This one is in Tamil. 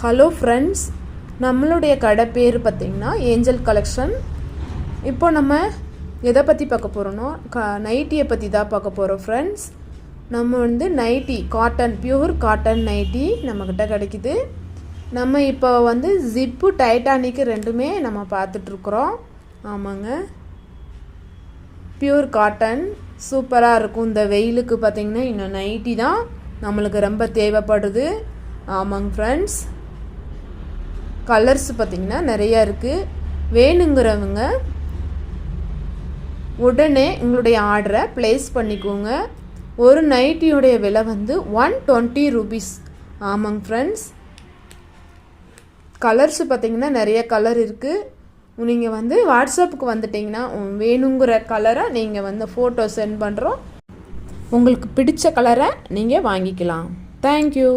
ஹலோ ஃப்ரெண்ட்ஸ், நம்மளுடைய கடை பேர் பார்த்திங்கன்னா ஏஞ்சல் கலெக்ஷன். இப்போ நம்ம எதை பற்றி பார்க்க போகிறோன்னா நைட்டியை பற்றி தான் பார்க்க போகிறோம் ஃப்ரெண்ட்ஸ். நம்ம வந்து nightie cotton, pure cotton nightie நம்மக்கிட்ட கிடைக்குது. நம்ம இப்போ வந்து ஜிப்பு டைட்டானிக்கு ரெண்டுமே நம்ம பார்த்துட்ருக்குறோம். ஆமாங்க, பியூர் காட்டன் சூப்பராக இருக்கும். இந்த வெயிலுக்கு பார்த்திங்கன்னா இன்னும் நைட்டி தான் நம்மளுக்கு ரொம்ப தேவைப்படுது. ஆமாங்க ஃப்ரெண்ட்ஸ், கலர்ஸ் பார்த்திங்கன்னா நிறையா இருக்குது. வேணுங்கிறவங்க உடனே உங்களுடைய ஆர்டரை ப்ளேஸ் பண்ணிக்கோங்க. ஒரு நைட்டியுடைய விலை வந்து 120 ரூபீஸ். ஆமாங்க ஃப்ரெண்ட்ஸ், கலர்ஸ் பார்த்திங்கன்னா நிறைய கலர் இருக்குது. நீங்கள் வந்து வாட்ஸ்அப்புக்கு வந்துட்டிங்கன்னா வேணுங்கிற கலரை நீங்கள் வந்து ஃபோட்டோ சென்ட் பண்ணுறோம். உங்களுக்கு பிடிச்ச கலரை நீங்கள் வாங்கிக்கலாம். தேங்க்யூ.